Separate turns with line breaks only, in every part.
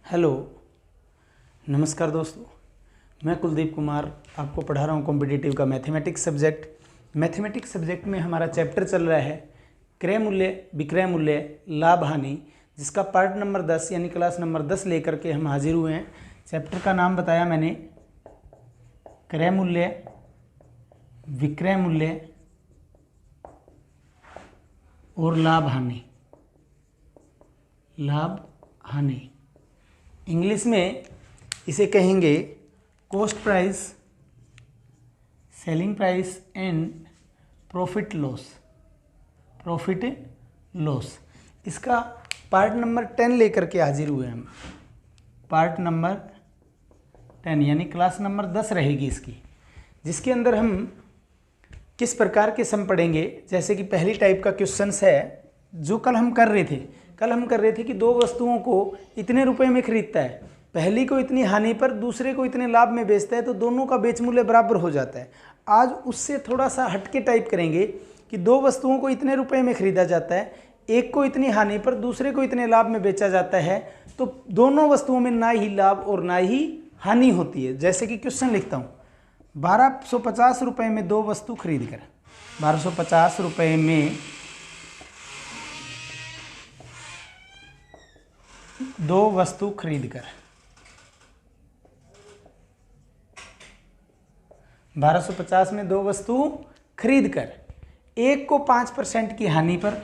Hello, नमस्कार दोस्तों। मैं कुलदीप कुमार आपको पढ़ा रहा हूँ कॉम्पिटिटिव का मैथमेटिक्स सब्जेक्ट। मैथमेटिक्स सब्जेक्ट में हमारा चैप्टर चल रहा है क्रय मूल्य, विक्रय मूल्य, लाभ हानि, जिसका पार्ट नंबर 10 यानी क्लास नंबर 10 लेकर के हम हाजिर हुए हैं। चैप्टर का नाम बताया मैंने, क्रय मूल्य, विक्रय मूल्य और लाभ हानि। लाभ हानि इंग्लिश में इसे कहेंगे cost price, selling price and profit loss. Profit loss इसका पार्ट नंबर 10 लेकर के हाजिर हुए हम। पार्ट नंबर 10 यानी क्लास नंबर 10 रहेगी इसकी, जिसके अंदर हम किस प्रकार के सम पढ़ेंगे। जैसे कि पहली टाइप का क्वेश्चंस है जो कल हम कर रहे थे कि दो वस्तुओं को इतने रुपए में खरीदता है, पहली को इतनी हानि पर, दूसरे को इतने लाभ में बेचता है, तो दोनों का बेच मूल्य बराबर हो जाता है। आज उससे थोड़ा सा हटके टाइप करेंगे कि दो वस्तुओं को इतने रुपए में खरीदा जाता है, एक को इतनी हानि पर, दूसरे को इतने लाभ में बेचा जाता है, तो दोनों वस्तुओं में ना ही लाभ और ना ही हानि होती है। जैसे कि क्वेश्चन लिखता हूँ, 1250 रुपये में दो वस्तु खरीद कर, 1250 रुपये में दो वस्तु खरीद कर, 1250 में दो वस्तु खरीद कर, एक को 5% की हानि पर,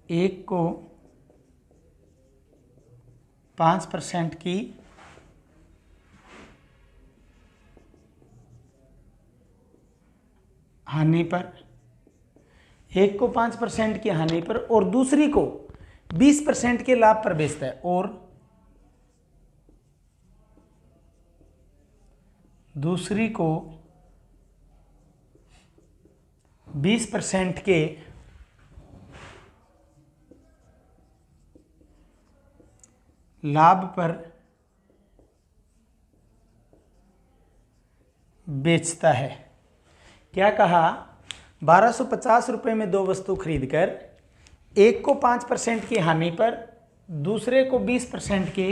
एक को 5% की हानि पर, एक को 5% की हानि पर और दूसरी को 20% के लाभ पर बेचता है, और दूसरी को 20% के लाभ पर बेचता है। क्या कहा? 1250 रुपये में दो वस्तु खरीदकर एक को 5% की हानि पर, दूसरे को 20% के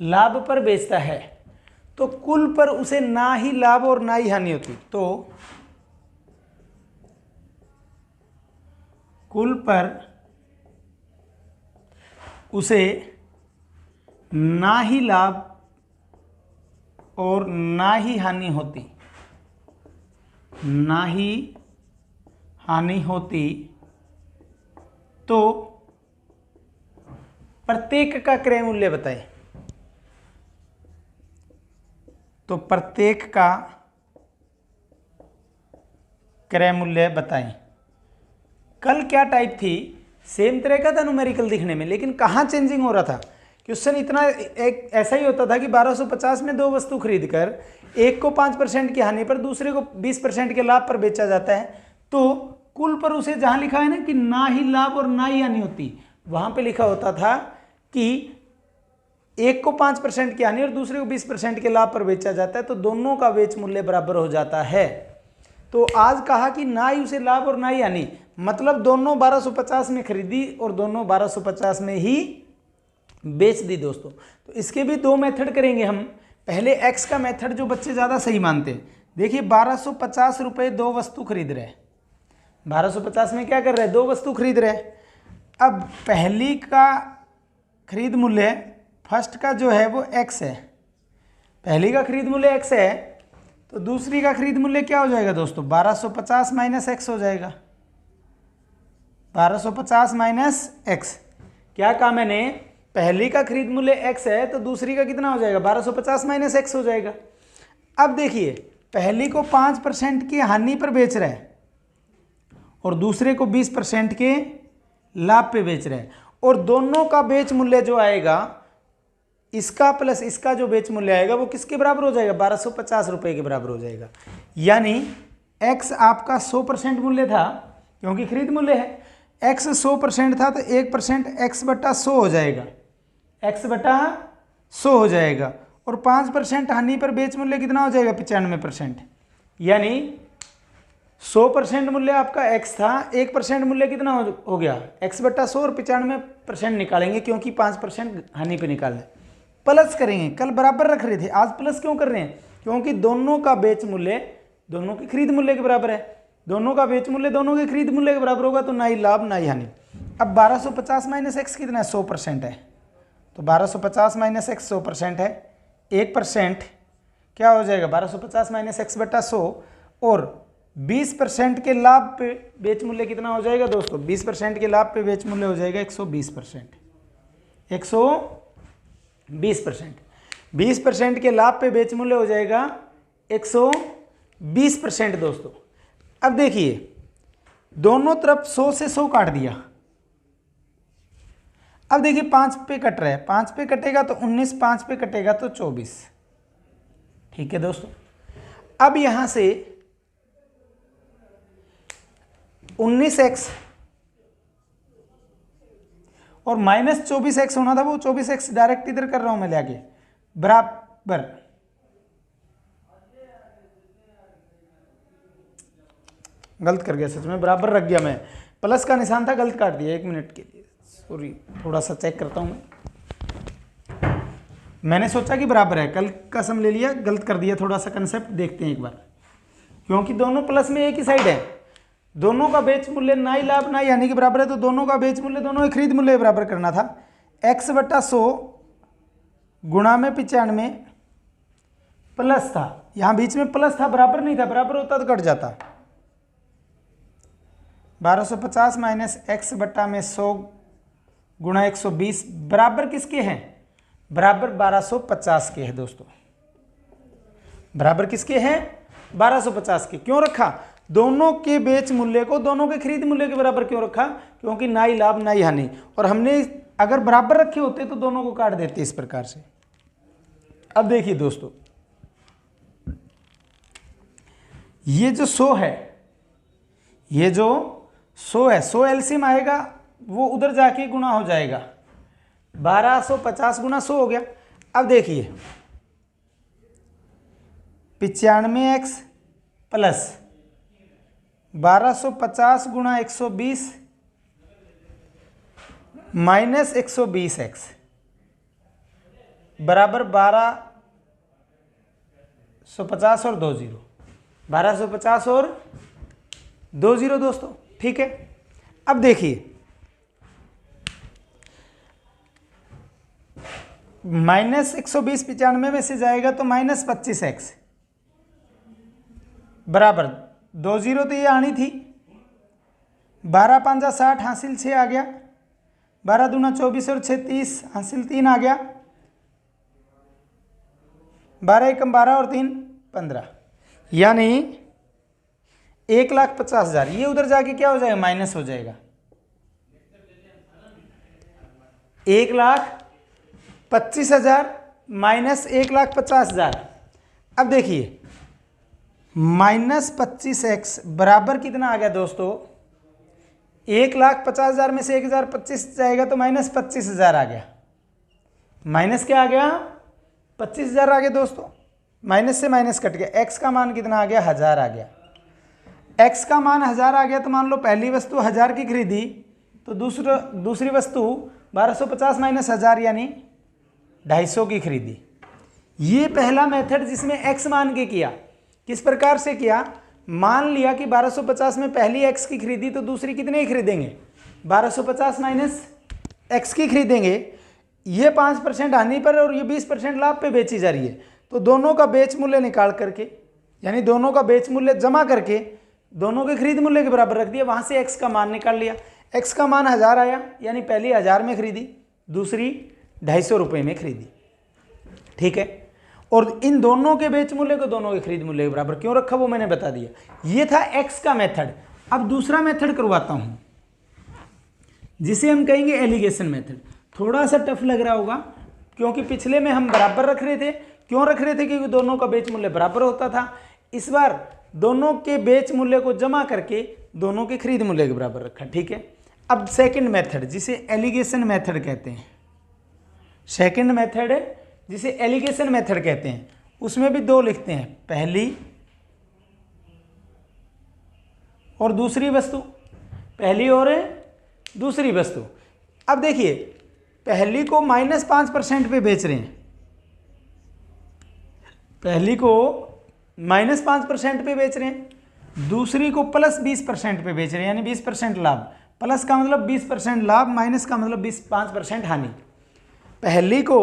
लाभ पर बेचता है, तो कुल पर उसे ना ही लाभ और ना ही हानि होती। तो कुल पर उसे ना ही लाभ और ना ही हानि होती, ना ही हानि होती। तो प्रत्येक का क्रय मूल्य बताएं। तो प्रत्येक का क्रय मूल्य बताएं। कल क्या टाइप थी? सेम तरह का था न्यूमेरिकल दिखने में, लेकिन कहाँ चेंजिंग हो रहा था? क्वेश्चन इतना एक ऐसा ही होता था कि 1250 में दो वस्तु खरीदकर एक को 5% की हानि पर, दूसरे को 20% के लाभ पर बेचा जाता है, तो कुल पर उसे जहां लिखा है ना कि ना ही लाभ और ना ही हानि होती, वहां पे लिखा होता था कि एक को 5% की हानि और दूसरे को 20% के लाभ पर बेचा जाता है, तो दोनों का बेच मूल्य बराबर हो जाता है। तो आज कहा कि ना ही उसे लाभ और ना ही हानि, मतलब दोनों 1250 में खरीदी और दोनों 1250 में ही बेच दी दोस्तों। तो इसके भी दो मेथड करेंगे हम। पहले एक्स का मेथड जो बच्चे ज़्यादा सही मानते हैं। देखिए 1250 रुपये दो वस्तु खरीद रहे हैं, 1250 में क्या कर रहे हैं? दो वस्तु खरीद रहे हैं। अब पहली का खरीद मूल्य, फर्स्ट का जो है वो एक्स है, पहली का खरीद मूल्य एक्स है, तो दूसरी का खरीद मूल्य क्या हो जाएगा दोस्तों? 1250 माइनस एक्स हो जाएगा। 1250 माइनस एक्स। क्या कहा मैंने? पहली का खरीद मूल्य एक्स है, तो दूसरी का कितना हो जाएगा? 1250 माइनस एक्स हो जाएगा। अब देखिए, पहली को 5% की हानि पर बेच रहा है और दूसरे को 20% के लाभ पे बेच रहे हैं, और दोनों का बेच मूल्य जो आएगा, इसका प्लस इसका जो बेच मूल्य आएगा वो किसके बराबर हो जाएगा? 1250 रुपये के बराबर हो जाएगा। यानी x आपका 100% मूल्य था, क्योंकि खरीद मूल्य है। x 100% था तो 1% x बटा 100 हो जाएगा, x बटा 100 हो जाएगा, और 5% हानि पर बेच मूल्य कितना हो जाएगा? 95%। यानी 100% मूल्य आपका x था, 1% मूल्य कितना हो गया x/100 और 95% निकालेंगे क्योंकि 5% हानि पे निकालना है। प्लस करेंगे, कल बराबर रख रहे थे, आज प्लस क्यों कर रहे हैं? क्योंकि दोनों का बेच मूल्य दोनों के खरीद मूल्य के बराबर है। दोनों का बेच मूल्य दोनों के खरीद मूल्य के बराबर होगा तो ना ही लाभ ना ही हानि। अब 1250 माइनस एक्स कितना है? 100% है। तो 1250 माइनस एक्स 100% है। 1% क्या हो जाएगा? 1250 माइनस x/100 और 20% के लाभ पे बेच मूल्य कितना हो जाएगा दोस्तों? 20% के लाभ पे बेच मूल्य हो जाएगा 120%। 120%। 20% के लाभ पे बेच मूल्य हो जाएगा 120% दोस्तों। अब देखिए दोनों तरफ 100 से 100 काट दिया। अब देखिए 5 पे कट रहा है, 5 पे कटेगा तो 19, 5 पे कटेगा तो 24। ठीक है दोस्तों। अब यहां से 19x और माइनस 24x होना था, वो 24x डायरेक्ट इधर कर रहा हूं मैं लेके बराबर। गलत कर गया सच में, बराबर रख गया मैं, प्लस का निशान था, गलत काट दिया। 1 मिनट के लिए सॉरी, थोड़ा सा चेक करता हूं मैंने सोचा कि बराबर है, कल का सम ले लिया, गलत कर दिया थोड़ा सा कंसेप्ट। देखते हैं एक बार, क्योंकि दोनों प्लस में एक ही साइड है, दोनों का बेच मूल्य ना ही लाभ ना ही हानि के बराबर है, तो दोनों का बेच मूल्य दोनों के खरीद मूल्य के बराबर करना था। x/100 गुणा में 95 प्लस था, यहां बीच में प्लस था, बराबर नहीं था, बराबर होता तो कट जाता। 1250 माइनस x/100 गुणा 120 बराबर किसके हैं? बराबर 1250 के है दोस्तों। बराबर किसके हैं? 1250 के। क्यों रखा? दोनों के बेच मूल्य को दोनों के खरीद मूल्य के बराबर क्यों रखा? क्योंकि ना ही लाभ ना ही हानि, और हमने अगर बराबर रखे होते तो दोनों को काट देते इस प्रकार से। अब देखिए दोस्तों, ये जो 100 है, ये जो 100 है, 100 एलसीएम आएगा, वो उधर जाके गुना हो जाएगा, 1250 गुना 100 हो गया। अब देखिए 95x प्लस 1250 गुणा 120 माइनस 120x बराबर 1250 और 2 0, 1250 और 2 0 दोस्तों। ठीक है। अब देखिए माइनस 120 95 में से जाएगा तो माइनस 25x बराबर 2 0, तो ये आनी थी। 12 5 60 हासिल 6 आ गया, 12 दूना 24 और 6 30 हासिल 3 आ गया, 12 एकम 12 और 3 15, यानी 1,50,000। ये उधर जाके क्या हो जाएगा? माइनस हो जाएगा, 1,25,000 माइनस 1,50,000। अब देखिए माइनस 25x बराबर कितना आ गया दोस्तों? 1,50,000 में से 1,025 जाएगा तो माइनस 25,000 आ गया। माइनस क्या आ गया? 25,000 आ गया दोस्तों। माइनस से माइनस कट गया। x का मान कितना आ गया? 1000 आ गया। x का मान 1000 आ गया तो मान लो पहली वस्तु 1000 की खरीदी, तो दूसरी वस्तु 1250 माइनस 1000 यानी 250 की खरीदी। ये पहला मेथड जिसमें x मान के किया। किस प्रकार से किया? मान लिया कि 1250 में पहली x की खरीदी तो दूसरी कितने की खरीदेंगे? 1250 माइनस x की खरीदेंगे। ये 5% हानि पर और ये 20% लाभ पे बेची जा रही है, तो दोनों का बेच मूल्य निकाल करके, यानी दोनों का बेच मूल्य जमा करके दोनों के खरीद मूल्य के बराबर रख दिया, वहां से x का मान निकाल लिया। x का मान 1000 आया, यानी पहली 1000 में खरीदी, दूसरी 250 रुपये में खरीदी। ठीक है। और इन दोनों के बेच मूल्य को दोनों के खरीद मूल्य के बराबर क्यों रखा वो मैंने बता दिया। ये था x का मेथड। अब दूसरा मेथड करवाता हूं जिसे हम कहेंगे एलिगेशन मेथड। थोड़ा सा टफ लग रहा होगा क्योंकि पिछले में हम बराबर रख रहे थे। क्यों रख रहे थे? क्योंकि दोनों का बेच मूल्य बराबर होता था। इस बार दोनों के बेच मूल्य को जमा करके दोनों के खरीद मूल्य के बराबर रखा। ठीक है। अब सेकंड मेथड जिसे एलिगेशन मेथड कहते हैं, सेकंड मेथड है जिसे एलिगेशन मेथड कहते हैं, उसमें भी 2 लिखते हैं। पहली और दूसरी वस्तु, पहली और दूसरी वस्तु। अब देखिए पहली को -5% पे बेच रहे हैं, पहली को -5% पे बेच रहे हैं, दूसरी को +20% पे बेच रहे हैं, यानी 20% लाभ। प्लस का मतलब 20% लाभ, माइनस का मतलब 5% हानि। पहली को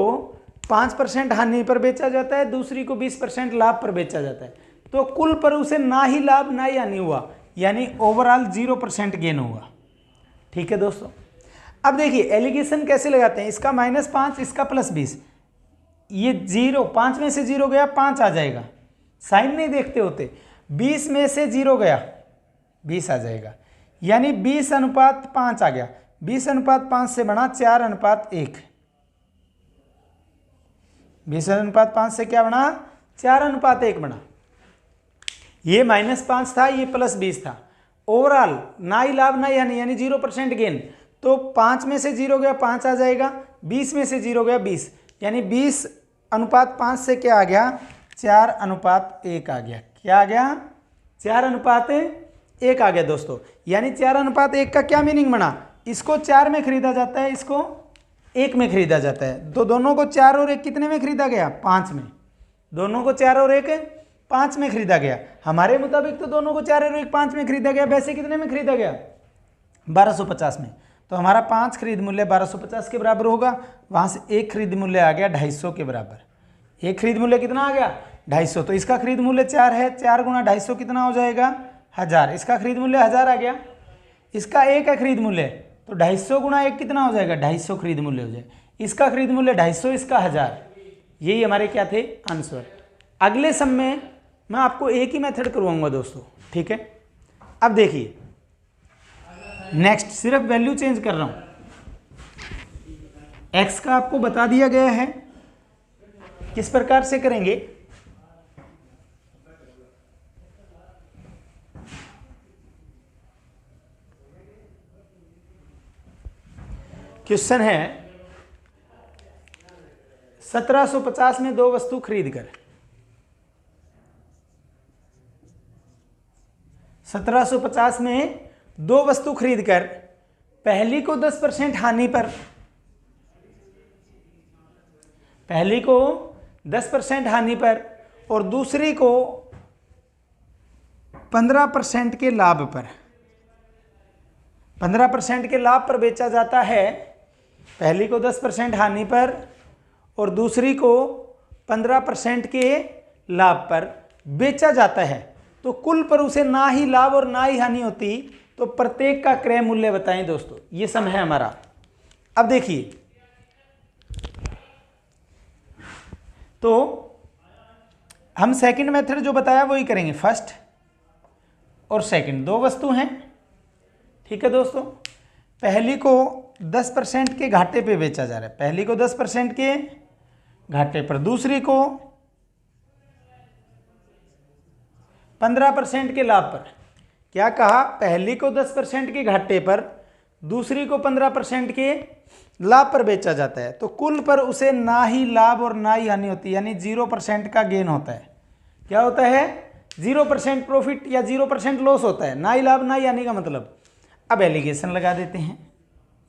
5% हानि पर बेचा जाता है, दूसरी को 20% लाभ पर बेचा जाता है। तो कुल पर उसे ना ही लाभ ना ही हानि हुआ, यानी ओवरऑल 0% गेन हुआ। ठीक है दोस्तों। अब देखिए एलिगेशन कैसे लगाते हैं, इसका -5, इसका +20, ये 0, 5 में से 0 गया 5 आ जाएगा, साइन नहीं देखते होते। 20 में से 0 गया 20 आ जाएगा, यानी 20:5 आ गया। 20:5 से बना 4:1। 20:5 से क्या बना, 4:1 बना। ये -5 था, ये +20 था। ओवरऑल ना ही लाभ ना ही हानि, यानी 0% गेन। तो 5 में से 0 गया 5 आ जाएगा, 20 में से 0 गया 20, यानी 20:5 से क्या आ गया, 4:1 आ गया। क्या आ गया, 4:1 आ गया दोस्तों। यानी 4:1 का क्या मीनिंग बना, इसको 4 में खरीदा जाता है, इसको 1 में खरीदा जाता है। तो दोनों को 4 और 1 कितने में खरीदा गया, 5 में। दोनों को 4 और 1 5 में खरीदा गया। हमारे मुताबिक तो दोनों को 4 और 1 5 में खरीदा गया, वैसे कितने में खरीदा गया, 1250 में। तो हमारा 5 खरीद मूल्य 1250 के बराबर होगा। वहाँ से 1 खरीद मूल्य आ गया 250 के बराबर। 1 खरीद मूल्य कितना आ गया, 250। तो इसका खरीद मूल्य 4 है, 4 × 250 कितना हो जाएगा, 1000। इसका खरीद मूल्य 1000 आ गया। इसका 1 है खरीद मूल्य, तो 250 × 1 कितना हो जाएगा, 250 खरीद मूल्य हो जाएगा। इसका खरीद मूल्य 250, इसका 1000। यही हमारे क्या थे, आंसर। अगले सम में मैं आपको एक ही मेथड करवाऊंगा दोस्तों, ठीक है। अब देखिए नेक्स्ट, सिर्फ वैल्यू चेंज कर रहा हूं। x का आपको बता दिया गया है, किस प्रकार से करेंगे। क्वेश्चन है 1750 में 2 वस्तु खरीद कर, 1750 में 2 वस्तु खरीद कर पहली को 10% हानि पर, पहली को 10% हानि पर और दूसरी को 15% के लाभ पर, 15% के लाभ पर बेचा जाता है। पहली को 10% हानि पर और दूसरी को 15% के लाभ पर बेचा जाता है। तो कुल पर उसे ना ही लाभ और ना ही हानि होती, तो प्रत्येक का क्रय मूल्य बताएं दोस्तों। ये सम है हमारा। अब देखिए, तो हम सेकंड मेथड जो बताया वही करेंगे, फर्स्ट और सेकंड 2 वस्तु हैं, ठीक है दोस्तों। पहली को 10% के घाटे पे बेचा जा रहा है, पहली को 10% के घाटे पर, दूसरी को 15% के लाभ पर। क्या कहा, पहली को 10% के घाटे पर, दूसरी को 15% के लाभ पर बेचा जाता है। तो कुल पर उसे ना ही लाभ और ना ही हानि होती, यानी 0% का गेन होता है। क्या होता है, 0% प्रॉफिट या 0% लॉस होता है, ना ही लाभ ना ही हानि का मतलब। अब एलिगेशन लगा देते हैं।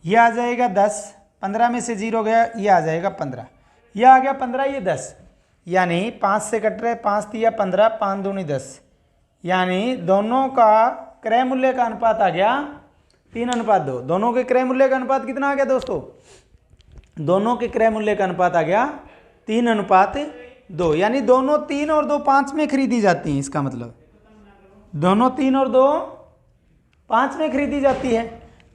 यह आ जाएगा 10, 15 में से 0 गया, यह आ जाएगा 15, यह आ गया 15, ये 10, यानी 5 से कट रहे, 5 तिया 15, 5 दूनी 10, यानी दोनों का क्रय मूल्य का अनुपात आ गया 3:2। दोनों के क्रय मूल्य का अनुपात कितना आ गया दोस्तों, दोनों के क्रय मूल्य का अनुपात आ गया 3:2, यानी दोनों 3 और 2 5 में खरीदी जाती हैं। इसका मतलब दोनों 3 और 2 5 में खरीदी जाती है।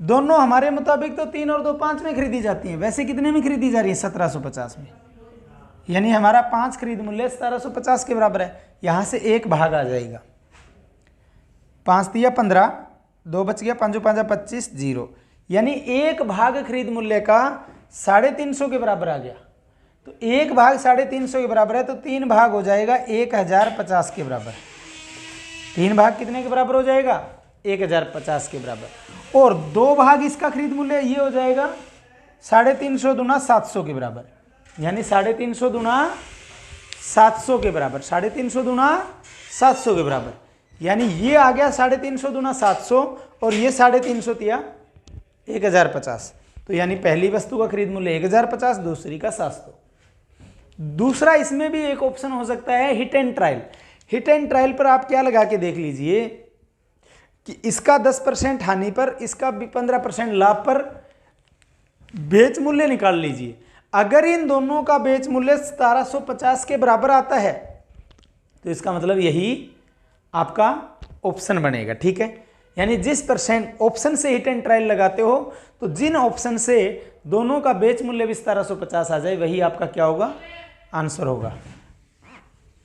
दोनों हमारे मुताबिक तो 3 और 2 5 में खरीदी जाती हैं, वैसे कितने में खरीदी जा रही है, 1750 में। यानी हमारा 5 खरीद मूल्य 1750 के बराबर है। यहाँ से एक भाग आ जाएगा, 5 तिया 15, 2 बच गया, 5 5 25, 0, यानी एक भाग खरीद मूल्य का 350 के बराबर आ गया। तो एक भाग 350 के बराबर है, तो 3 भाग हो जाएगा 1050 के बराबर। 3 भाग कितने के बराबर हो जाएगा, 1050 के बराबर। और 2 भाग इसका खरीद मूल्य ये हो जाएगा 350 दूना 700 के बराबर, यानी 350 दूना 700 के बराबर, 350 दूना 700 के बराबर। यानी ये आ गया 350 दूना 700 और ये 350 दिया 1050। तो यानी पहली वस्तु का खरीद मूल्य 1050, दूसरी का 700। दूसरा इसमें भी एक ऑप्शन हो सकता है hit and trial. Hit and trial पर आप क्या लगा के देख लीजिए कि इसका 10% हानि पर, इसका भी 15% लाभ पर बेच मूल्य निकाल लीजिए। अगर इन दोनों का बेच मूल्य 1750 के बराबर आता है तो इसका मतलब यही आपका ऑप्शन बनेगा। ठीक है, यानी जिस परसेंट ऑप्शन से हिट एंड ट्रायल लगाते हो तो जिन ऑप्शन से दोनों का बेच मूल्य भी 1750 आ जाए वही आपका क्या होगा, आंसर होगा।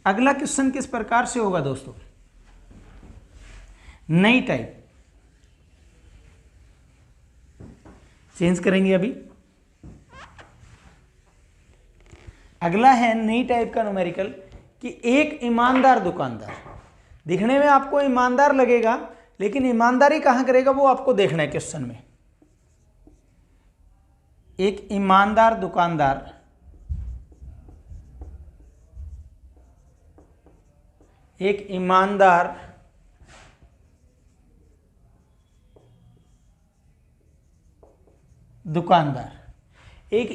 अगला क्वेश्चन किस प्रकार से होगा दोस्तों, नई टाइप चेंज करेंगे अभी। अगला है नई टाइप का न्यूमेरिकल कि एक ईमानदार दुकानदार, दिखने में आपको ईमानदार लगेगा लेकिन ईमानदारी कहां करेगा वो आपको देखना है क्वेश्चन में। एक ईमानदार दुकानदार एक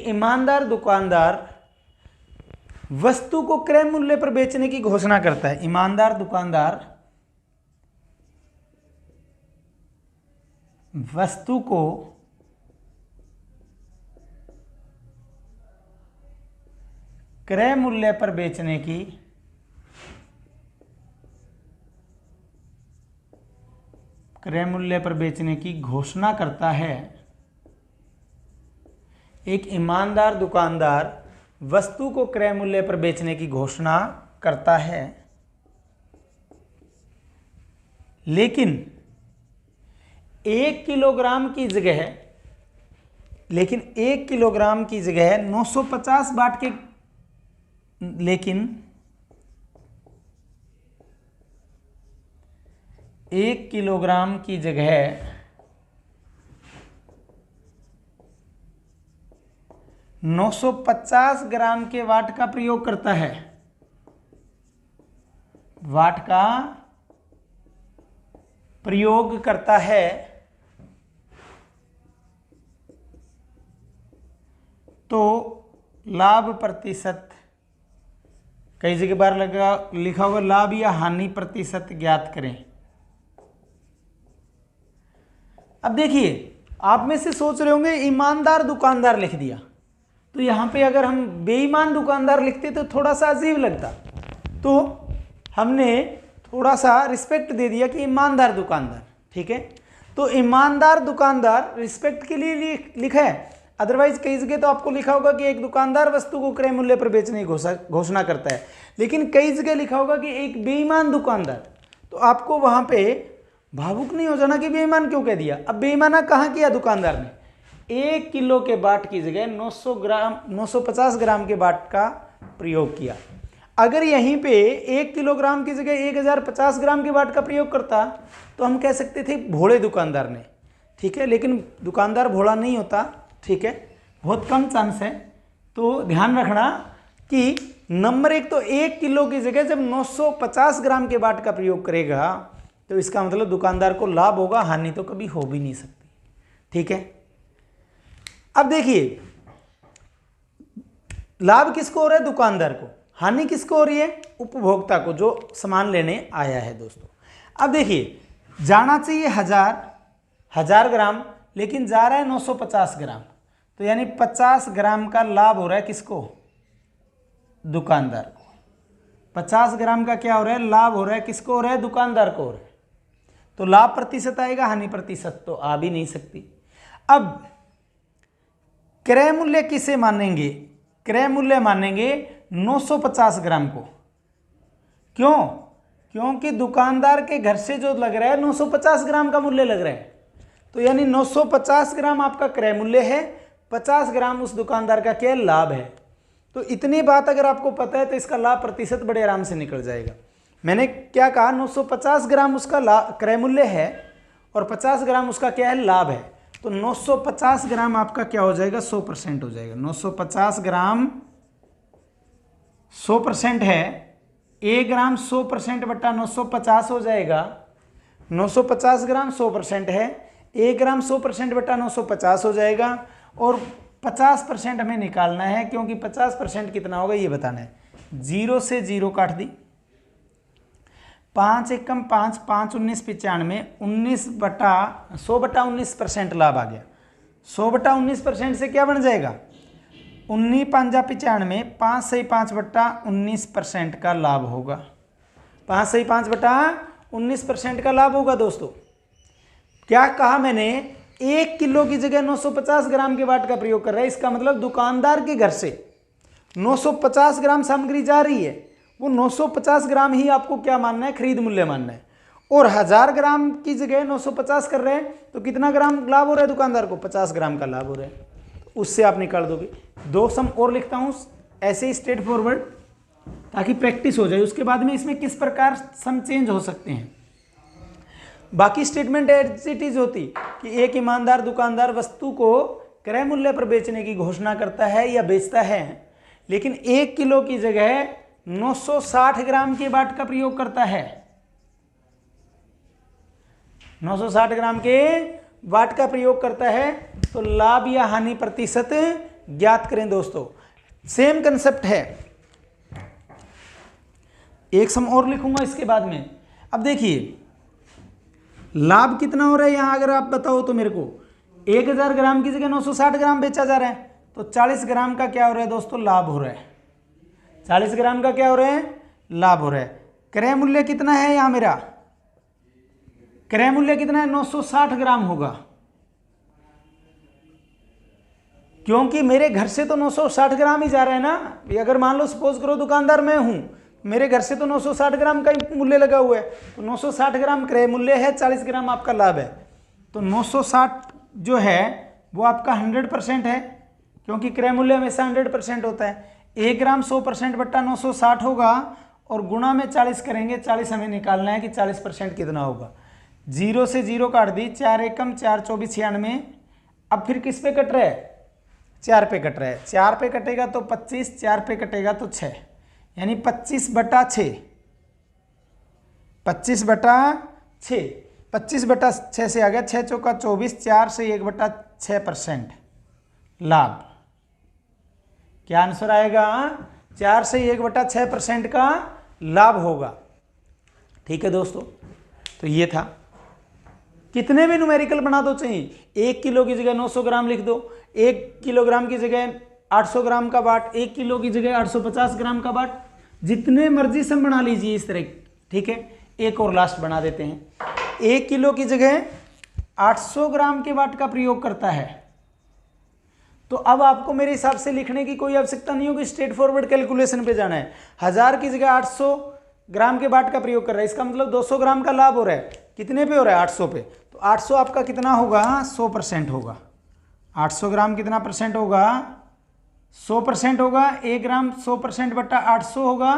ईमानदार दुकानदार वस्तु को क्रय मूल्य पर बेचने की घोषणा करता है। ईमानदार दुकानदार वस्तु को क्रय मूल्य पर बेचने की घोषणा करता है। एक ईमानदार दुकानदार वस्तु को क्रय मूल्य पर बेचने की घोषणा करता है, लेकिन 1 किलोग्राम की जगह 950 बाट के लेकिन 1 किलोग्राम की जगह 950 ग्राम के वाट का प्रयोग करता है। वाट का प्रयोग करता है तो लाभ प्रतिशत, कई जगह बार लिखा होगा लाभ या हानि प्रतिशत ज्ञात करें। अब देखिए, आप में से सोच रहे होंगे ईमानदार दुकानदार लिख दिया, तो यहां पे अगर हम बेईमान दुकानदार लिखते तो थोड़ा सा अजीब लगता। तो हमने थोड़ा सा रिस्पेक्ट दे दिया कि ईमानदार दुकानदार। ठीक है, तो ईमानदार दुकानदार रिस्पेक्ट के लिए लिखा है। अदरवाइज कई जगह तो आपको लिखा होगा कि एक दुकानदार वस्तु को क्रय मूल्य पर बेचने की घोषणा करता है, लेकिन कई जगह लिखा होगा कि एक बेईमान दुकानदार। तो आपको वहां पे भावुक नहीं हो जाना कि बेईमान क्यों कह दिया। अब बेईमाना कहाँ किया दुकानदार ने, 1 किलो के बाट की जगह 950 ग्राम के बाट का प्रयोग किया। अगर यहीं पे 1 किलोग्राम की जगह 1050 ग्राम के बाट का प्रयोग करता तो हम कह सकते थे भोले दुकानदार ने। ठीक है, लेकिन दुकानदार भोला नहीं होता। ठीक है, बहुत कम चांस है। तो ध्यान रखना कि नंबर 1 तो 1 किलो की जगह जब 950 ग्राम के बाट का प्रयोग करेगा तो इसका मतलब दुकानदार को लाभ होगा, हानि तो कभी हो भी नहीं सकती। ठीक है, अब देखिए लाभ किसको हो रहा है, दुकानदार को। हानि किसको हो रही है, उपभोक्ता को, जो सामान लेने आया है दोस्तों। अब देखिए, जाना चाहिए 1000 ग्राम, लेकिन जा रहा है 950 ग्राम, तो यानी 50 ग्राम का लाभ हो रहा है किसको, दुकानदार को। 50 ग्राम का क्या हो रहा है, लाभ हो रहा है, किसको हो रहा है, दुकानदार को हो रहा है। तो लाभ प्रतिशत आएगा, हानि प्रतिशत तो आ भी नहीं सकती। अब क्रय मूल्य किसे मानेंगे, क्रय मूल्य मानेंगे 950 ग्राम को। क्यों, क्योंकि दुकानदार के घर से जो लग रहा है 950 ग्राम का मूल्य लग रहा है। तो यानी 950 ग्राम आपका क्रय मूल्य है, 50 ग्राम उस दुकानदार का क्या लाभ है। तो इतनी बात अगर आपको पता है तो इसका लाभ प्रतिशत बड़े आराम से निकल जाएगा। मैंने क्या कहा, 950 ग्राम उसका क्रय मूल्य है और 50 ग्राम उसका क्या है, लाभ है। तो 950 ग्राम आपका क्या हो जाएगा, 100% हो जाएगा। 950 ग्राम 100% है 1 ग्राम 100% बट्टा 950 हो जाएगा। 950 ग्राम 100% है, 1 ग्राम 100% बट्टा 950 हो जाएगा। और 50% हमें निकालना है, क्योंकि 50% कितना होगा ये बताना है। 0 से 0 काट दी, 5 एकम 5, 5 19 95, 19 बटा 100 बटा 19% लाभ आ गया। 100 बटा 19% से क्या बन जाएगा, 19 5 95, 5 से 5 बटा 19% का लाभ होगा। 5 से 5 बटा 19% का लाभ होगा दोस्तों। क्या कहा मैंने, 1 किलो की जगह 950 ग्राम के वाट का प्रयोग कर रहा है। इसका मतलब दुकानदार के घर से 950 ग्राम सामग्री जा रही है, वो 950 ग्राम ही आपको क्या मानना है, खरीद मूल्य मानना है। और 1000 ग्राम की जगह 950 कर रहे हैं तो कितना ग्राम लाभ हो रहा है दुकानदार को, 50 ग्राम का लाभ हो रहा है। उससे आप निकाल दोगे। 2 सम और लिखता हूं ऐसे ही स्ट्रेट फॉरवर्ड, ताकि प्रैक्टिस हो जाए। उसके बाद में इसमें किस प्रकार सम चेंज हो सकते हैं। बाकी स्टेटमेंट एज इट इज होती कि एक ईमानदार दुकानदार वस्तु को क्रय मूल्य पर बेचने की घोषणा करता है या बेचता है, लेकिन 1 किलो की जगह 960 ग्राम के बाट का प्रयोग करता है। 960 ग्राम के वाट का प्रयोग करता है, तो लाभ या हानि प्रतिशत ज्ञात करें दोस्तों। सेम कंसेप्ट है। एक सम और लिखूंगा इसके बाद में। अब देखिए लाभ कितना हो रहा है यहां, अगर आप बताओ तो मेरे को 1000 ग्राम की जगह 960 ग्राम बेचा जा रहा है, तो 40 ग्राम का क्या हो रहा है दोस्तों, लाभ हो रहा है। 40 ग्राम का क्या हो रहा है, लाभ हो रहा है। क्रय मूल्य कितना है यहां मेरा, क्रय मूल्य कितना है, 960 ग्राम होगा, क्योंकि मेरे घर से तो 960 ग्राम ही जा रहा है ना। अगर मान लो सपोज करो दुकानदार मैं हूं, मेरे घर से तो 960 ग्राम का ही मूल्य लगा हुआ है, तो 960 ग्राम क्रय मूल्य है, 40 ग्राम आपका लाभ है। तो 960 जो है वो आपका 100% है, क्योंकि क्रय मूल्य हमेशा 100% होता है। 1 ग्राम 100% बट्टा 960 होगा और गुणा में 40 करेंगे। 40 हमें निकालना है कि 40% कितना होगा। 0 से 0 काट दी, 4 एकम 4 24 96। अब फिर किस पे कट रहा है, 4 पे कट रहा है। 4 पे कटेगा तो 25, 4 पे कटेगा तो 6, यानी 25 बटा 6, 25 बटा 6, 25 बटा 6 से आ गया 6 चौका 24, 4 से 1 बटा 6% लाभ। क्या आंसर आएगा, 4 से 1 बटा 6% का लाभ होगा। ठीक है दोस्तों, तो ये था। कितने भी न्यूमेरिकल बना दो चाहिए, 1 किलो की जगह 900 ग्राम लिख दो, 1 किलोग्राम की जगह 800 ग्राम का बाट, 1 किलो की जगह 850 ग्राम का बाट, जितने मर्जी सम बना लीजिए इस तरह। ठीक है, एक और लास्ट बना देते हैं। 1 किलो की जगह 800 ग्राम के बाट का प्रयोग करता है, तो अब आपको मेरे हिसाब से लिखने की कोई आवश्यकता नहीं होगी, स्ट्रेट फॉरवर्ड कैलकुलेशन पे जाना है। 1000 की जगह 800 ग्राम के बाट का प्रयोग कर रहा है, इसका मतलब 200 ग्राम का लाभ हो रहा है। कितने पे हो रहा है, 800 पे। तो 800 आपका कितना होगा, 100% होगा। 800 ग्राम कितना परसेंट होगा, 100% होगा। 1 ग्राम 100% बट्टा 800 होगा,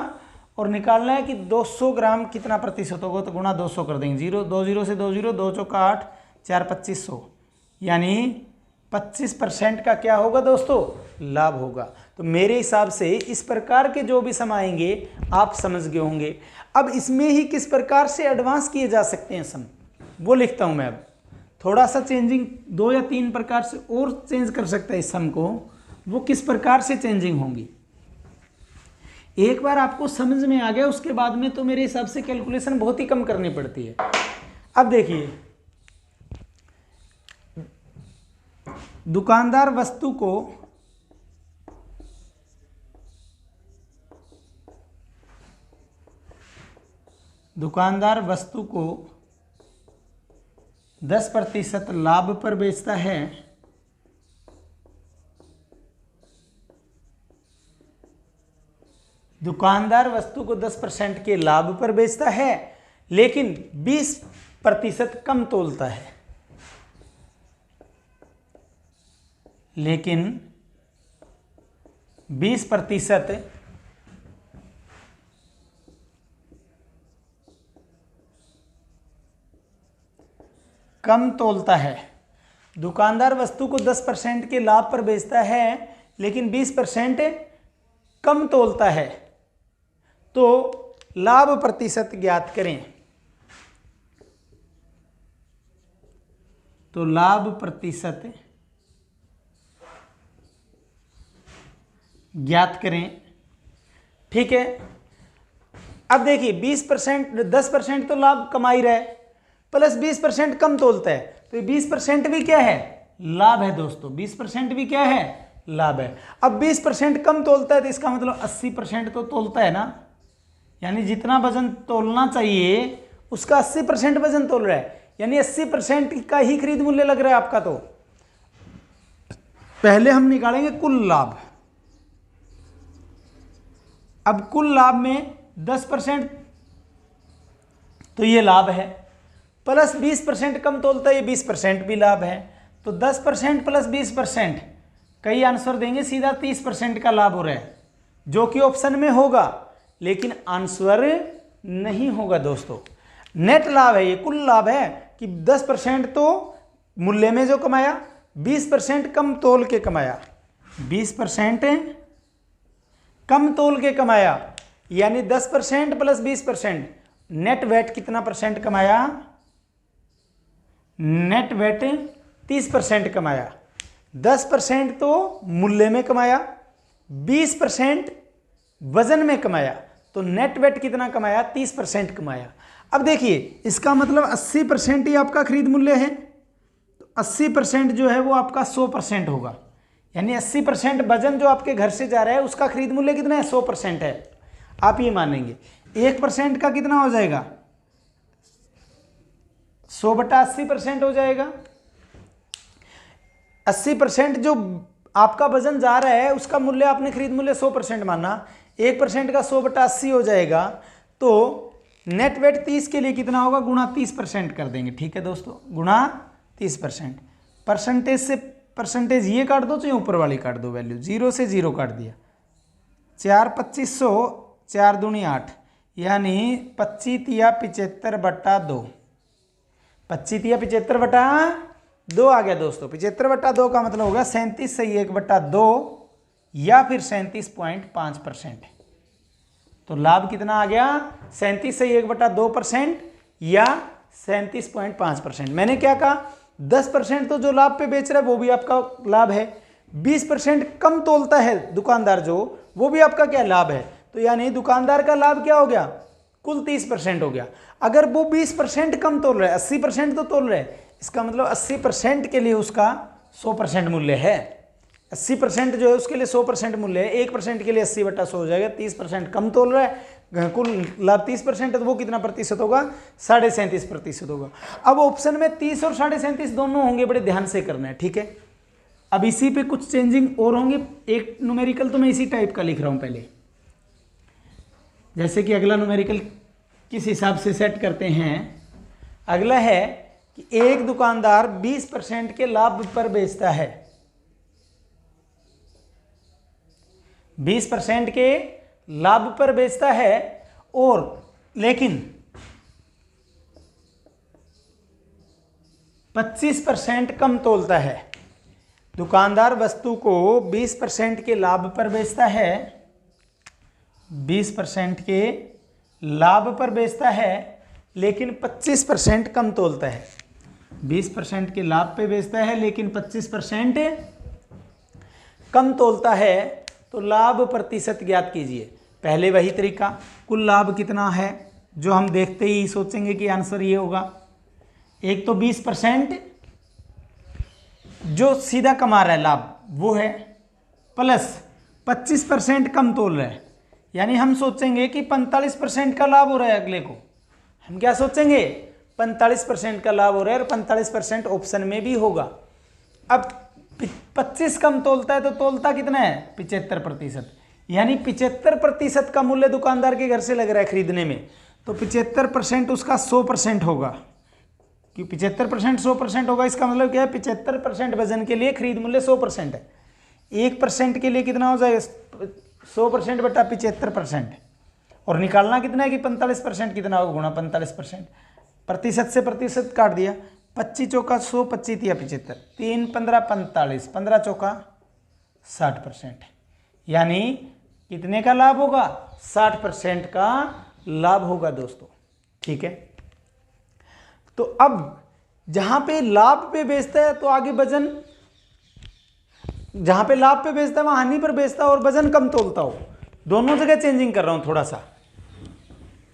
और निकालना है कि 200 ग्राम कितना प्रतिशत होगा, तो गुणा 200 कर देंगे। 0 2 0 से 2 0, 2 चौका 8, 4 2500, यानी 25% का क्या होगा दोस्तों, लाभ होगा। तो मेरे हिसाब से इस प्रकार के जो भी सम आएंगे आप समझ गए होंगे। अब इसमें ही किस प्रकार से एडवांस किए जा सकते हैं सम, वो लिखता हूं मैं। अब थोड़ा सा चेंजिंग 2 या 3 प्रकार से और चेंज कर सकता है इस सम को, वो किस प्रकार से चेंजिंग होंगी। एक बार आपको समझ में आ गया, उसके बाद में तो मेरे हिसाब से कैलकुलेशन बहुत ही कम करनी पड़ती है। अब देखिए, दुकानदार वस्तु को 10% लाभ पर बेचता है, दुकानदार वस्तु को 10% के लाभ पर बेचता है, लेकिन 20% कम तोलता है, लेकिन 20% कम तोलता है। दुकानदार वस्तु को 10% के लाभ पर बेचता है, लेकिन 20% कम तोलता है। तो लाभ प्रतिशत ज्ञात करें। तो लाभ प्रतिशत ज्ञात करें। ठीक है, अब देखिए 20% 10% तो लाभ कमा ही रहा है, प्लस 20% कम तोलता है, तो 20% भी क्या है, लाभ है दोस्तों। 20% भी क्या है, लाभ है। अब 20% कम तोलता है तो इसका मतलब 80% तो तोलता है ना, यानी जितना वजन तोलना चाहिए उसका 80% वजन तोल रहा है, यानी 80% का ही खरीद मूल्य लग रहा है आपका। तो पहले हम निकालेंगे कुल लाभ। अब कुल लाभ में 10% तो ये लाभ है, प्लस 20% कम तोलता है, ये 20% भी लाभ है। तो 10% प्लस 20%, कई आंसर देंगे सीधा 30% का लाभ हो रहा है, जो कि ऑप्शन में होगा, लेकिन आंसर नहीं होगा दोस्तों। नेट लाभ है, ये कुल लाभ है कि 10% तो मूल्य में जो कमाया, 20% कम तोल के कमाया, 20% कम तोल के कमाया, यानी 10% प्लस 20%, नेट वेट कितना परसेंट कमाया, नेट वेट 30% कमाया। 10% तो मूल्य में कमाया, 20% वजन में कमाया, तो नेट वेट कितना कमाया, 30% कमाया। अब देखिए इसका मतलब 80% ही आपका खरीद मूल्य है, तो 80% जो है वो आपका 100% होगा, यानी 80% वजन जो आपके घर से जा रहा है उसका खरीद मूल्य कितना है, 100% है। आप ये मानेंगे 1% का कितना हो जाएगा, 100/80% हो जाएगा। 80% जो आपका वजन जा रहा है उसका मूल्य आपने खरीद मूल्य 100% माना, 1% का 100/80 हो जाएगा, तो नेट वेट 30 के लिए कितना होगा, गुणा 30% कर देंगे। ठीक है दोस्तों, गुणा 30%। परसेंटेज से परसेंटेज ये काट दो, चाहे ऊपर वाली काट दो, वैल्यू 0 से 0 काट दिया, 4/2500, 4 दूनी 8, यानी 25/75/2, 25/75/2 आ गया दोस्तों। 75/2 का मतलब होगा 37/1/2 या फिर 37.5%। तो लाभ कितना आ गया, 37/1/2% या 37.5%। मैंने क्या कहा, 10% तो जो लाभ पे बेच रहा है वो भी आपका लाभ है, 20% कम तोलता है दुकानदार जो, वो भी आपका क्या लाभ है। तो यानी दुकानदार का लाभ क्या हो गया, कुल 30% हो गया। अगर वो 20% कम तोल रहा है, 80% तो तोल रहा है, इसका मतलब 80% के लिए उसका 100% मूल्य है। 80% जो है उसके लिए 100% मूल्य है, 1% के लिए 80/100 हो जाएगा। 30% कम तोल रहा है, कुल लाभ 30% है, तो वो कितना प्रतिशत होगा, 37.5% होगा। अब ऑप्शन में 30 और 37.5 दोनों होंगे, बड़े ध्यान से करना है। ठीक है, अब इसी पे कुछ चेंजिंग और होंगे। एक न्यूमेरिकल तो मैं इसी टाइप का लिख रहा हूं पहले, जैसे कि अगला न्यूमेरिकल किस हिसाब से सेट करते हैं। अगला है कि एक दुकानदार 20% के लाभ पर बेचता है, 20% के लाभ पर बेचता है, और लेकिन 25% कम तोलता है। दुकानदार वस्तु को 20% के लाभ पर बेचता है, 20% के लाभ पर बेचता है, लेकिन 25% कम तोलता है। 20% के लाभ पे बेचता है लेकिन 25% कम तोलता है, तो लाभ प्रतिशत ज्ञात कीजिए। पहले वही तरीका, कुल लाभ कितना है, जो हम देखते ही सोचेंगे कि आंसर ये होगा। एक तो 20% जो सीधा कमा रहा है लाभ वो है, प्लस 25% कम तोल रहा है, यानी हम सोचेंगे कि 45% का लाभ हो रहा है। अगले को हम क्या सोचेंगे, 45% का लाभ हो रहा है, और 45% ऑप्शन में भी होगा। अब 25 कम तोलता है, तो तोलता कितना है, 75%, यानी 75% का मूल्य दुकानदार के घर से लग रहा है खरीदने में, तो 75% उसका 100% होगा। कि 75% 100% होगा, इसका मतलब क्या है, 75% वजन के लिए खरीद मूल्य 100% है। 1% के लिए कितना हो जाएगा, 100% बटा 75%, और निकालना कितना है कि 45% कितना होगा, गुणा 45%। प्रतिशत से प्रतिशत काट दिया, 25 चौका 100, 25 या 75, 3 15 45, 15 चौका 60%, यानी कितने का लाभ होगा, 60% का लाभ होगा दोस्तों। ठीक है, तो अब जहां पे लाभ पे बेचता है तो आगे वजन, जहां पे लाभ पे बेचता है वहां हानि पर बेचता है और वजन कम तोलता हो, दोनों जगह चेंजिंग कर रहा हूं थोड़ा सा।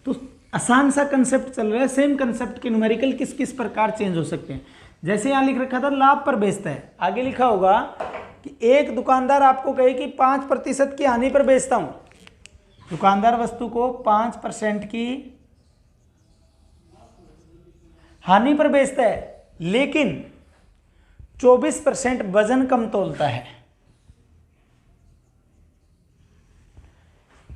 तो आसान सा कंसेप्ट चल रहा है, सेम कंसेप्ट के न्यूमेरिकल किस किस प्रकार चेंज हो सकते हैं। जैसे यहां लिख रखा था लाभ पर बेचता है, आगे लिखा होगा कि एक दुकानदार आपको कहे कि 5% की हानि पर बेचता हूं, दुकानदार वस्तु को 5% की हानि पर बेचता है लेकिन 24% वजन कम तोलता है।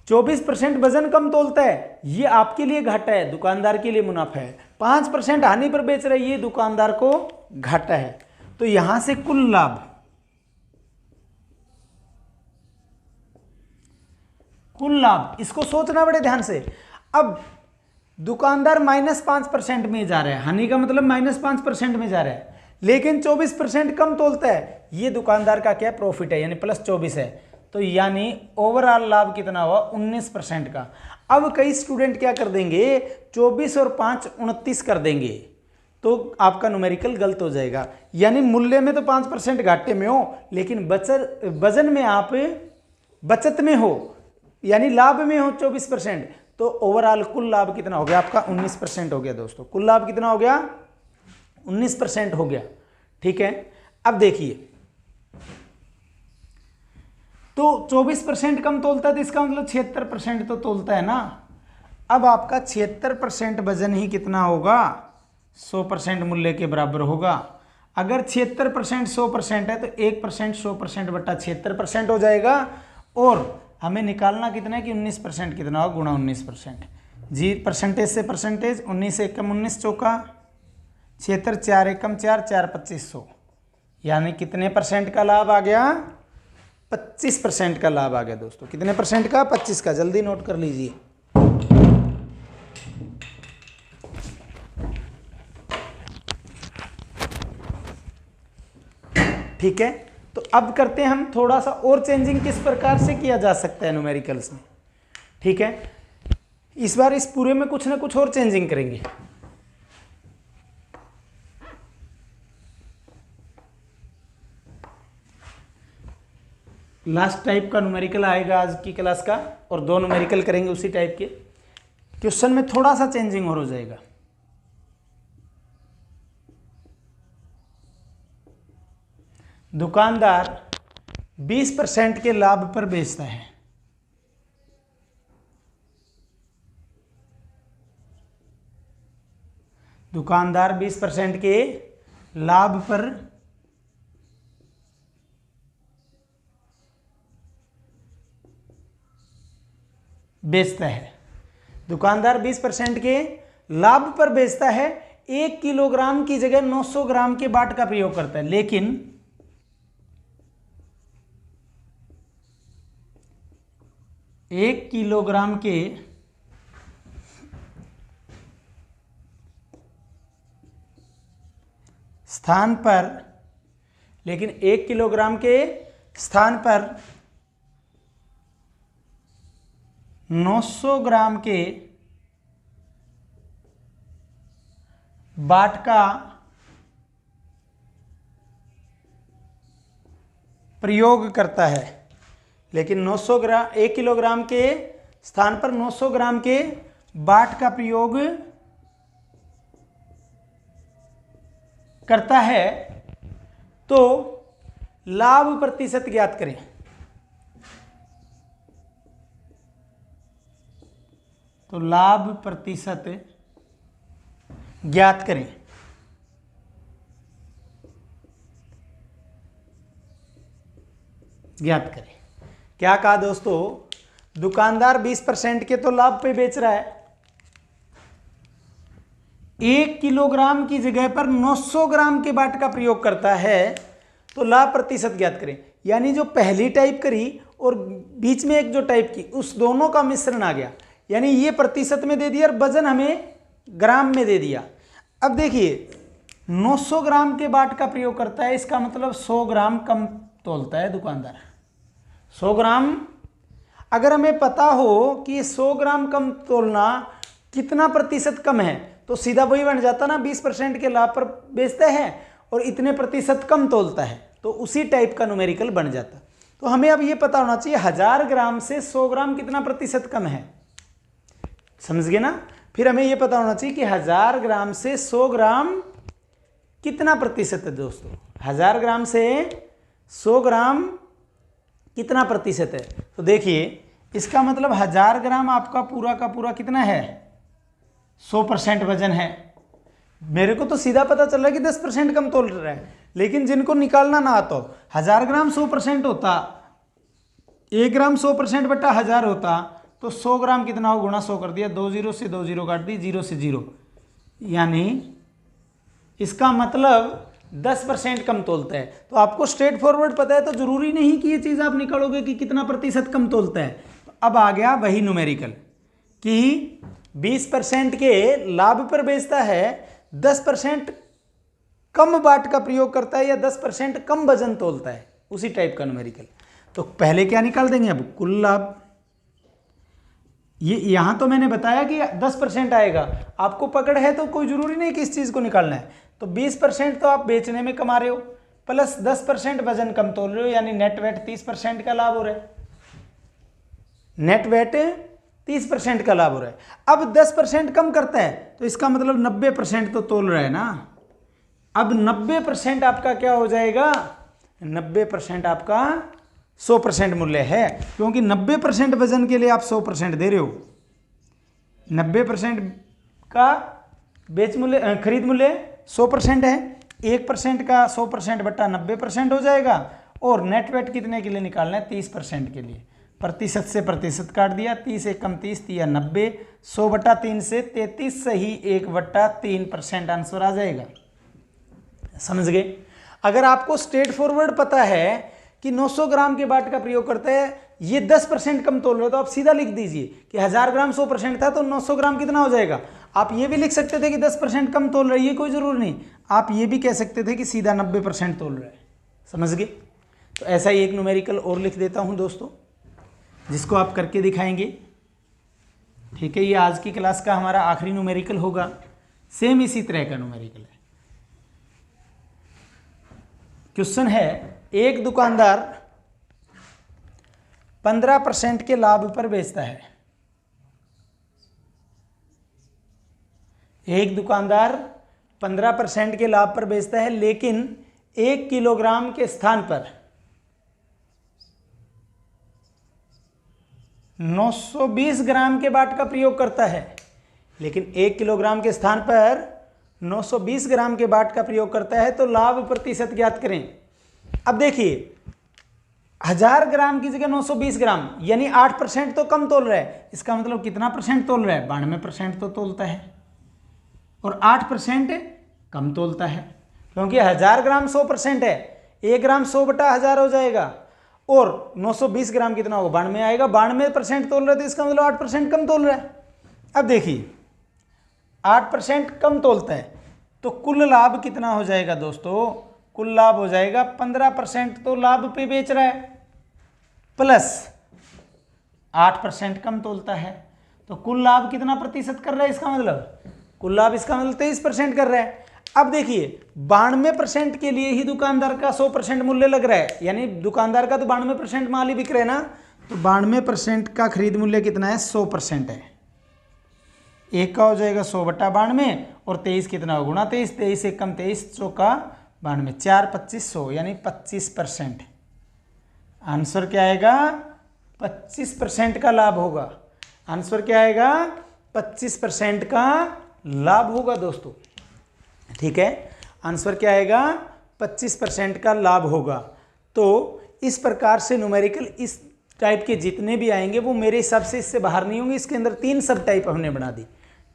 24% वजन कम तोलता है, ये आपके लिए घाटा है, दुकानदार के लिए मुनाफा है। 5% हानि पर बेच रहा है, ये दुकानदार को घाटा है। तो यहां से कुल लाभ, कुल लाभ इसको सोचना बड़े ध्यान से। अब दुकानदार -5% में जा रहा है, हानि का मतलब -5% में जा रहा है, लेकिन 24% कम तोलता है, ये दुकानदार का क्या प्रॉफिट है, यानी +24 है। तो यानी ओवरऑल लाभ कितना हुआ 19% का। अब कई स्टूडेंट क्या कर देंगे, 24 और 5 29 कर देंगे, तो आपका न्यूमेरिकल गलत हो जाएगा। यानी मूल्य में तो 5% घाटे में हो, लेकिन वजन में आप बचत में हो, यानी लाभ में हो 24%, तो ओवरऑल कुल लाभ कितना हो गया आपका 19% हो गया दोस्तों। कुल लाभ कितना हो गया 19% हो गया। ठीक है, अब देखिए, तो 24% कम तोलता है तो इसका मतलब 76% तो तोलता है ना। अब आपका 76% वजन ही कितना होगा 100% मूल्य के बराबर होगा। अगर 76% 100% है तो 1% 100% बटा 76% हो जाएगा। और हमें निकालना कितना है कि 19% कितना होगा गुणा 19%। जी परसेंटेज से परसेंटेज, 19 एकम 19 चौका 76, 4 एकम 4, 4 2500, यानी कितने परसेंट का लाभ आ गया 25% का लाभ आ गया दोस्तों। कितने परसेंट का 25 का, जल्दी नोट कर लीजिए। ठीक है, तो अब करते हैं हम थोड़ा सा और चेंजिंग किस प्रकार से किया जा सकता है न्यूमेरिकल्स में। ठीक है, इस बार इस पूरे में कुछ ना कुछ और चेंजिंग करेंगे। लास्ट टाइप का न्यूमेरिकल आएगा आज की क्लास का, और 2 न्यूमेरिकल करेंगे उसी टाइप के। क्वेश्चन में थोड़ा सा चेंजिंग और हो जाएगा। दुकानदार 20% के लाभ पर बेचता है, दुकानदार 20% के लाभ पर बेचता है। दुकानदार 20% के लाभ पर बेचता है, 1 किलोग्राम की जगह 900 ग्राम के बाट का प्रयोग करता है, लेकिन 1 किलोग्राम के स्थान पर, लेकिन 1 किलोग्राम के स्थान पर 900 ग्राम के बाट का प्रयोग करता है। लेकिन 900 ग्राम 1 किलोग्राम के स्थान पर 900 ग्राम के बाट का प्रयोग करता है, तो लाभ प्रतिशत ज्ञात करें। तो लाभ प्रतिशत ज्ञात करें। ज्ञात करें क्या कहा दोस्तों, दुकानदार 20% के तो लाभ पे बेच रहा है, 1 किलोग्राम की जगह पर 900 ग्राम के बाट का प्रयोग करता है, तो लाभ प्रतिशत ज्ञात करें। यानी जो पहली टाइप करी और बीच में एक जो टाइप की, उस दोनों का मिश्रण आ गया, यानी ये प्रतिशत में दे दिया और वजन हमें ग्राम में दे दिया। अब देखिए 900 ग्राम के बाट का प्रयोग करता है, इसका मतलब 100 ग्राम कम तोलता है दुकानदार, 100 ग्राम। अगर हमें पता हो कि 100 ग्राम कम तोलना कितना प्रतिशत कम है, तो सीधा वही बन जाता ना, 20% के लाभ पर बेचता है और इतने प्रतिशत कम तोलता है, तो उसी टाइप का न्यूमेरिकल बन जाता। तो हमें अब ये पता होना चाहिए 1000 ग्राम से 100 ग्राम कितना प्रतिशत कम है, समझ गए ना। फिर हमें ये पता होना चाहिए कि 1000 ग्राम से 100 ग्राम कितना प्रतिशत है दोस्तों। 1000 ग्राम से 100 ग्राम कितना प्रतिशत है, तो देखिए इसका मतलब 1000 ग्राम आपका पूरा का पूरा कितना है, 100% वजन है। मेरे को तो सीधा पता चल रहा है कि 10% कम तोल रहा है, लेकिन जिनको निकालना ना आता हो, 1000 ग्राम 100% होता, 1 ग्राम 100% बटा 1000 होता, तो 100 ग्राम कितना हो, गुणा 100 कर दिया, 2 जीरो से 2 जीरो काट दी, 0 से 0, यानी इसका मतलब 10% कम तोलता है। तो आपको स्ट्रेट फॉरवर्ड पता है तो जरूरी नहीं कि ये चीज़ आप निकालोगे कि कितना प्रतिशत कम तोलता है। तो अब आ गया वही न्यूमेरिकल कि 20% के लाभ पर बेचता है, 10% कम बाट का प्रयोग करता है या 10% कम वजन तोलता है, उसी टाइप का न्यूमेरिकल। तो पहले क्या निकाल देंगे, अब कुल लाभ। ये यहाँ तो मैंने बताया कि 10% आएगा, आपको पकड़ है तो कोई जरूरी नहीं कि इस चीज़ को निकालना है। तो 20% तो आप बेचने में कमा रहे हो, प्लस 10% वजन कम तोल रहे हो, यानी नेट वेट 30% का लाभ हो रहा है। नेट वेट 30% का लाभ हो रहा है। अब 10% कम करता है तो इसका मतलब 90% तो तोल रहा है ना। अब 90% आपका क्या हो जाएगा, 90% आपका 100% मूल्य है, क्योंकि 90% वजन के लिए आप 100% दे रहे हो। 90% का बेच मूल्य, खरीद मूल्य 100% है, 1% का 100% बट्टा 90% हो जाएगा। और नेट वेट कितने के लिए निकालना है, 30% के लिए। प्रतिशत से प्रतिशत काट दिया, 30 एक कम 30 दिया 90, 100 बटा 3 से 33 सही 1/3% आंसर आ जाएगा। समझ गए। अगर आपको स्ट्रेट फॉरवर्ड पता है कि 900 ग्राम के बाट का प्रयोग करते हैं, ये 10% कम तोल रहे हो, तो आप सीधा लिख दीजिए कि 1000 ग्राम 100% था तो 900 ग्राम कितना हो जाएगा। आप ये भी लिख सकते थे कि 10% कम तोल रहा है, ये कोई जरूर नहीं। आप ये भी कह सकते थे कि सीधा 90% तोल रहा है। समझ गए। तो ऐसा ही एक न्यूमेरिकल और लिख देता हूं दोस्तों, जिसको आप करके दिखाएंगे। ठीक है, ये आज की क्लास का हमारा आखिरी न्यूमेरिकल होगा। सेम इसी तरह का न्यूमेरिकल है। क्वेश्चन है, एक दुकानदार 15% के लाभ पर बेचता है। एक दुकानदार 15% के लाभ पर बेचता है, लेकिन 1 किलोग्राम के स्थान पर 920 ग्राम के बाट का प्रयोग करता है। लेकिन 1 किलोग्राम के स्थान पर 920 ग्राम के बाट का प्रयोग करता है, तो लाभ प्रतिशत ज्ञात करें। अब देखिए, 1000 ग्राम की जगह 920 ग्राम, यानी 8% तो कम तोल रहा है। इसका मतलब कितना परसेंट तोल रहा है, 92% तो तोलता है, और 8% कम तोलता है, क्योंकि 1000 ग्राम 100% है, 1 ग्राम 100 बटा 1000 हो जाएगा, और 920 ग्राम कितना होगा, 92 आएगा। 92% तोल रहा है, तो इसका मतलब 8% कम तोल रहा है। अब देखिए, 8% कम तोलता है, तो कुल लाभ कितना हो जाएगा दोस्तों, कुल लाभ हो जाएगा 15% तो लाभ पे बेच रहा है, प्लस 8% कम तोलता है, तो कुल लाभ कितना प्रतिशत कर रहा है, इसका मतलब कुल लाभ इसका मतलब 23% कर रहा है। अब देखिए, 92% के लिए ही दुकानदार का 100% मूल्य लग रहा है, यानी दुकानदार का तो 92% माल ही बिक रहा है ना, तो 92% का खरीद मूल्य कितना है, 100% है। एक का हो जाएगा 100 बटा 92, और 23 कितना होगा, गुणा 23, 23 एक कम 23, 100 का 92, 4 25 100, यानी 25%। आंसर क्या आएगा, 25% का लाभ होगा। आंसर क्या आएगा, 25% का लाभ होगा दोस्तों। ठीक है, आंसर क्या आएगा, 25% का लाभ होगा। तो इस प्रकार से न्यूमेरिकल इस टाइप के जितने भी आएंगे वो मेरे हिसाब से इससे बाहर नहीं होंगे। इसके अंदर 3 सब टाइप हमने बना दी।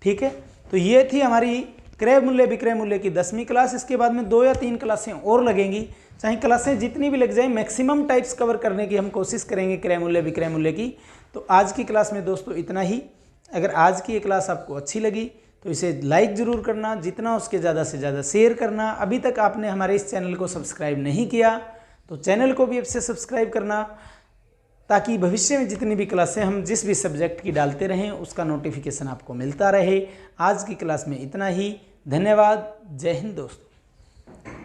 ठीक है, तो ये थी हमारी क्रय मूल्य विक्रय मूल्य की 10वीं क्लास। इसके बाद में 2 या 3 क्लासें और लगेंगी, चाहे क्लासें जितनी भी लग जाए, मैक्सिमम टाइप्स कवर करने की हम कोशिश करेंगे क्रय मूल्य विक्रय मूल्य की। तो आज की क्लास में दोस्तों इतना ही। अगर आज की ये क्लास आपको अच्छी लगी तो इसे लाइक ज़रूर करना, जितना उसके ज़्यादा से ज़्यादा शेयर करना। अभी तक आपने हमारे इस चैनल को सब्सक्राइब नहीं किया तो चैनल को भी अब से सब्सक्राइब करना, ताकि भविष्य में जितनी भी क्लासें हम जिस भी सब्जेक्ट की डालते रहें उसका नोटिफिकेशन आपको मिलता रहे। आज की क्लास में इतना ही। धन्यवाद। जय हिंद दोस्तों।